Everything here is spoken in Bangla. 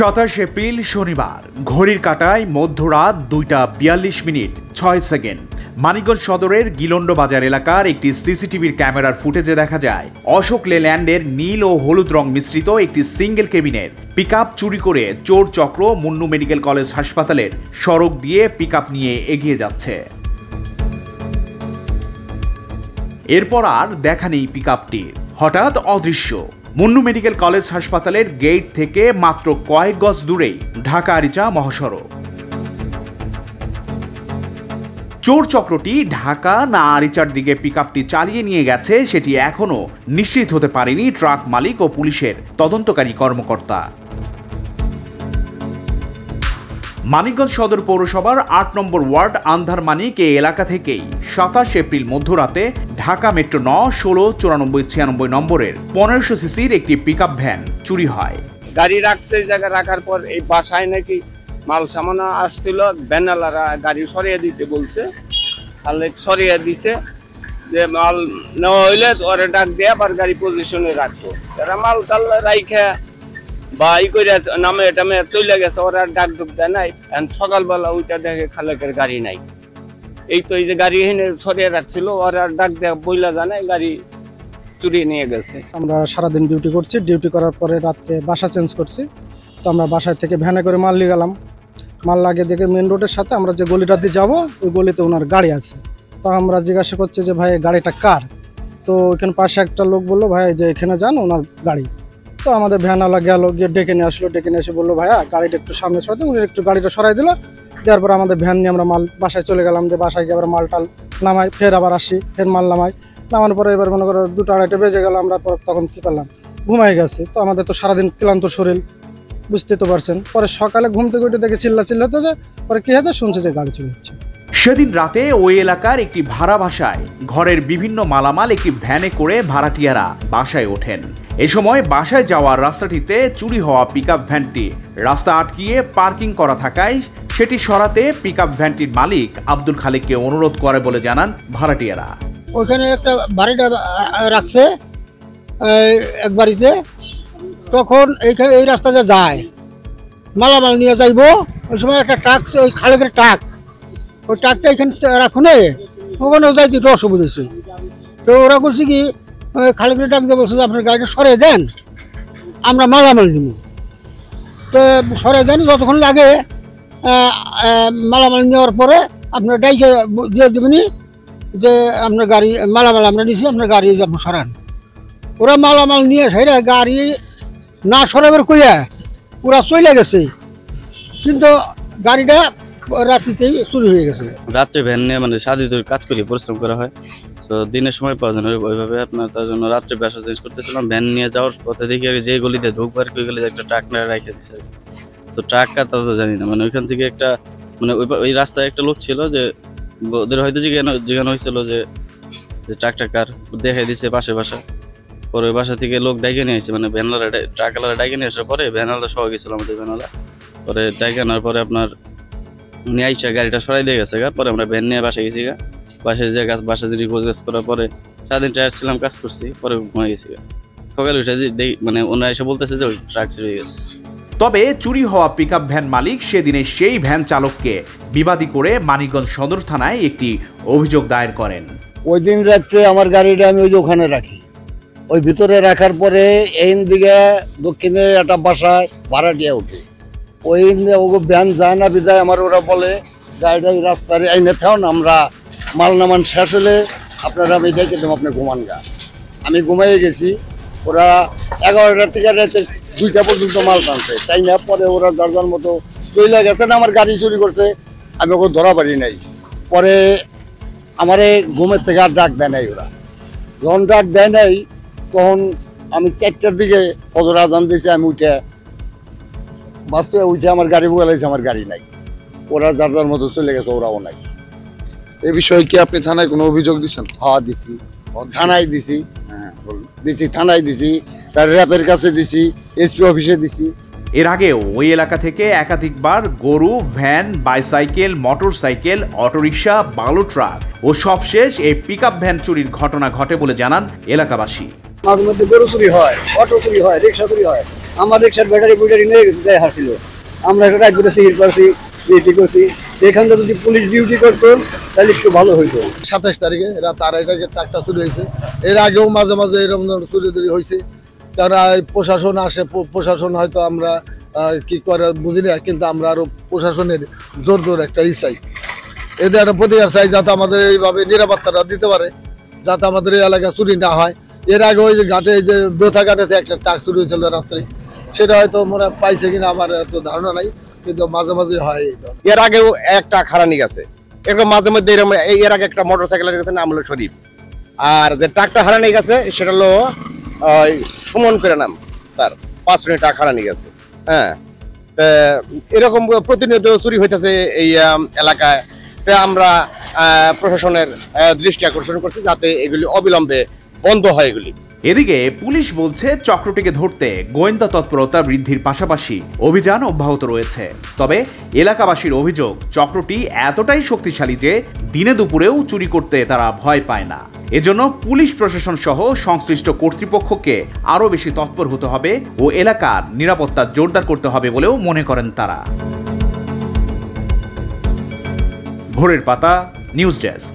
27 এপ্রিল শনিবার ঘড়ির কাঁটায় মধ্যরাত 2:42:06 মানিকগঞ্জ সদরের গিলন্ড বাজার এলাকার একটি সিসিটিভির ক্যামেরার ফুটেজে দেখা যায় অশোক লেল্যান্ডের নীল ও হলুদ রং মিশ্রিত একটি সিঙ্গেল কেবিনের পিকআপ চুরি করে চোর চক্র মুন্নু মেডিকেল কলেজ হাসপাতালের সড়ক দিয়ে পিকআপ নিয়ে এগিয়ে যাচ্ছে। এরপর আর দেখা নেই পিকআপটির, হঠাৎ অদৃশ্য। মুন্নু মেডিকেল কলেজ হাসপাতালের গেট থেকে মাত্র কয়েক গজ দূরেই ঢাকা আরিচা মহাসড়ক। চোর চক্রটি ঢাকা না আরিচার দিকে পিকআপটি চালিয়ে নিয়ে গেছে সেটি এখনো নিশ্চিত হতে পারেনি ট্রাক মালিক ও পুলিশের তদন্তকারী কর্মকর্তা। মানিকগঞ্জ সদর পৌরসভার ৮ নম্বর ওয়ার্ড আন্ধারমানিক এই এলাকা থেকেই 27 এপ্রিল মধ্যরাতে ঢাকা মেট্রো ৯, ১৬, ৯৪, ৯৬ নম্বরের ১৫০০ সিসির একটি পিকআপ ভ্যান চুরি হয়। গাড়ি রাখছে, এই জায়গায় রাখার পর এই বাসায় নাকি মাল সামানা আসছিল, ভ্যানওয়ালারা গাড়ি সরিয়ে দিতে বলছে, তাহলে সরিয়ে দিছে যে মাল নেওয়া হইলে ওরা ডাক দিয়ে আবার গাড়ি পজিশনে রাখতো। এরা মাল টাল রাইখা বা ই করে নামে টামে চলে গেছে, ওরা ডাক ঢুক দেয় নাই। সকালবেলা ওইটা দেখে খালেকের গাড়ি নাই। এই তো এই যে গাড়ি এখানে সরিয়ে রাখছিল, ওরা ডাক দেয়া বইলা জানায় গাড়ি চুরি নিয়ে গেছে। আমরা সারাদিন ডিউটি করছি, ডিউটি করার পরে রাত্রে বাসা চেঞ্জ করছি। তো আমরা বাসায় থেকে ভ্যানে করে মাল নিয়ে গেলাম। মাল লাগিয়ে দেখে মেন রোডের সাথে আমরা যে গলিটা দিয়ে যাবো ওই গলিতে ওনার গাড়ি আছে। তো আমরা জিজ্ঞাসা করছি যে ভাই গাড়িটা কার? তো ওইখানে পাশে একটা লোক বললো ভাই যে এখানে যান, ওনার গাড়ি। তো আমাদের ভ্যানওয়ালা গেল, গিয়ে ডেকে নিয়ে আসলো। ডেকে নিয়ে এসে বললো ভাইয়া গাড়িটা একটু সামনে সরাতে, উনি একটু গাড়িটা সরাই দিল। দেওয়ার পর আমাদের ভ্যান নিয়ে আমরা মাল বাসায় চলে গেলাম। যে বাসায় গিয়ে আবার মাল টাল নামাই, ফের আবার আসি, ফের মাল নামাই। নামানোর পরে এবার মনে করো 2টা-2:30 বেজে গেল। আমরা তখন কী করলাম, ঘুমাই গেছে। তো আমাদের তো সারাদিন ক্লান্ত শরীর, বুঝতে তো পারছেন। পরে সকালে ঘুম থেকে উঠে দেখে চিল্লাতে যায়। পরে কী হয়েছে শুনছে যে গাড়ি চলে যাচ্ছে। সেদিন রাতে ওই এলাকার একটি ভাড়া বাসায় ঘরের বিভিন্ন মালামাল একটি ভ্যানে করে ভাড়াটিয়ারা বাসায় ওঠেন। এ সময় বাসায় যাওয়ার রাস্তাটিতে চুরি হওয়া পিকআপ ভ্যানটি রাস্তা আটকিয়ে পার্কিং করা থাকায় সেটি সরাতে পিকআপ ভ্যানটির মালিক আব্দুল খালেককে অনুরোধ করে বলে জানান ভাড়াটিয়ারা। ওইখানে একটা বাড়িটা রাখছে এক বাড়িতে, তখন এই রাস্তাতে যায় মালামাল নিয়ে যাইব। ওই সময় একটা ট্রাক, ওই খালেকের ট্রাক, ওই ট্রাকটা এখানে রাখুনে ওখানে যাইতে একটু অসুবিধা হয়েছে। তো ওরা করছে কি খালেকের ট্রাক দিয়ে বলছে যে আপনার গাড়িটা সরিয়ে দেন, আমরা মালামাল নিব। তো সরিয়ে দেন, যতক্ষণ লাগে মালামাল নেওয়ার পরে আপনার ডাইকে দিয়ে দেবেনি যে আপনার গাড়ি মালামাল আমরা নিয়েছি, আপনার গাড়ি আপনি সরান। ওরা মালামাল নিয়ে সেটা গাড়ি না সরাবার কইয়া ওরা চলে গেছে, কিন্তু গাড়িটা রাত্রিতেই চুরি হয়ে গেছে। রাত্রে ভ্যান নিয়ে মানে সাদিত কাজ করি, পরিশ্রম করা হয়, তো দিনের সময় পাওয়া যায় না ওইভাবে। আপনার তার জন্য রাত্রে বাসা চেঞ্জ করতেছিলাম। ভ্যান নিয়ে যাওয়ার পথে দেখি যে গলিতে ঢুকবার কই গেলে একটা ট্রাক না রেখে দিচ্ছে। তো ট্রাকটা তা তো জানি না, মানে ওইখান থেকে একটা মানে ওই রাস্তায় একটা লোক ছিল যে ওদের হয়তো জিজ্ঞানো হয়েছিল যে ট্রাকটা কার, দেখাই দিচ্ছে পাশে বাসা। পরে ওই বাসা থেকে লোক ডাইকে নিয়ে আসছে, মানে ভ্যানওয়ালা ট্রাকওয়ালা ডাইকে নিয়ে আসার পরে ভ্যানওয়ালা সহ গেছিল আমাদের ভ্যানওয়ালা। পরে ডাইকে আনার পরে আপনার উনি আইসা গাড়িটা সরাই দিয়ে গেছে। পরে আমরা ভ্যান নিয়ে বাসায় গেছি। বাসায় যে বাসা যদি গোছ করার পরে সারাদিন টায়ার ছিলাম, কাজ করছি, পরে ঘুমাই গেছি। সকালে উঠে মানে ওনারা এসে বলতেছে যে ওই ট্রাক চুরি হয়ে গেছে। তবে চুরি হওয়া পিকআপ ভ্যান মালিক সেদিনে সেই ভ্যান চালককে বিবাদী করে মানিকগঞ্জ সদর থানায় একটি অভিযোগ দায়ের করেন। ওই দিন রাত্রে আমার গাড়িটা আমি ওই যে ওখানে রাখি, ওই ভিতরে রাখার পরে এই দিকে দক্ষিণে একটা বাসায় ভাড়াটিয়া উঠে, ওই ভ্যান যায় না বিদায় আমার ওরা বলে গাড়িটা এই রাস্তায় আইনে থাকুন, আমরা মাল নামান শেষ হলে আপনারা আমি দেখে দেবো, আপনি ঘুমান গা। আমি ঘুমাইয়ে গেছি। ওরা 11টা থেকে রাতে 2টা পর্যন্ত মাল টানছে, তাই না। পরে ওরা দরজার মতো চলে গেছে না, আমার গাড়ি চুরি করছে, আমি ওকে ধরা পারি নাই। পরে আমারে ঘুমের থেকে আর ডাক দেয় নাই। ওরা যখন ডাক দেয় নাই তখন আমি 4টার দিকে ফজর আজান দিয়েছি, আমি উঠে বাস্তবে উঠে আমার গাড়ি বলাইছে, আমার গাড়ি নাই। ওরা যার মতো চলে গেছে, ওরাও নাই। এই বিষয়ে কি আপনি থানায় কোনো অভিযোগ দিচ্ছেন? হ্যাঁ দিছি, থানায় দিছি, থানায় দিছি, তার র্যাপের কাছে দিছি, এসপি অফিসে দিছি। এর আগেও ওই এলাকা থেকে একাধিকবার গরু, ভ্যান, বাইসাইকেল, মোটরসাইকেল, অটোরিকশা, বালু ট্রাক ও সবশেষ এই পিকআপ ভ্যান চুরির ঘটনা ঘটে বলে জানান এলাকাবাসী। মাঝে মধ্যে গরু চুরি হয়, অটো চুরি হয়, রিক্সা চুরি হয়। আমার রিক্সার ব্যাটারি নিয়ে হাসছিল। আমরা একটা রাত করে সিহির করছি, ডিউটি করছি। এখান থেকে যদি পুলিশ ডিউটি করতো তাহলে একটু ভালো হইতো। 27 তারিখে রাত 2:30টায় ট্রাকটা চুরি হয়েছে। এর আগেও মাঝে মাঝে এরকম চুরি হয়েছে। কারণ প্রশাসন আসে, প্রশাসন হয়তো আমরা কি করে বুঝি না, কিন্তু আমরা আরো প্রশাসনের জোর একটা চাই, এদের একটা প্রতিকার চাই, যাতে আমাদের এইভাবে নিরাপত্তাটা দিতে পারে, যাতে আমাদের এই এলাকায় চুরি না হয়। এর আগে ওই যে ঘাটে, এই যে বেথা ঘাটেতে একটা ট্রাক চুরি হয়েছিল রাত্রে, সেটা হয়তো মনে পাইছে কিনা আমার এত ধারণা নাই, কিন্তু মাঝে মাঝে হয়। এর আগেও একটা খারানি গেছে, এরকম মাঝে মধ্যে এরকম। এর আগে একটা মোটরসাইকেল গেছে নাম হলো শরীফ, আর যে ট্রাকটা হারানি গেছে সেটা হলো সুমন করে নাম, তার 5 টাকা হারানি গেছে। হ্যাঁ, এরকম প্রতিনিয়ত চুরি হইতেছে এই এলাকায়। আমরা প্রশাসনের দৃষ্টি আকর্ষণ করছি যাতে এগুলি অবিলম্বে বন্ধ হয় এগুলি। এদিকে পুলিশ বলছে চক্রটিকে ধরতে গোয়েন্দা তৎপরতা বৃদ্ধির পাশাপাশি অভিযান অব্যাহত রয়েছে। তবে এলাকাবাসীর অভিযোগ, চক্রটি এতটাই শক্তিশালী যে দিনে দুপুরেও চুরি করতে তারা ভয় পায় না। এজন্য পুলিশ প্রশাসন সহ সংশ্লিষ্ট কর্তৃপক্ষকে আরও বেশি তৎপর হতে হবে ও এলাকার নিরাপত্তা জোরদার করতে হবে বলেও মনে করেন তারা। ভোরের পাতা, নিউজ ডেস্ক।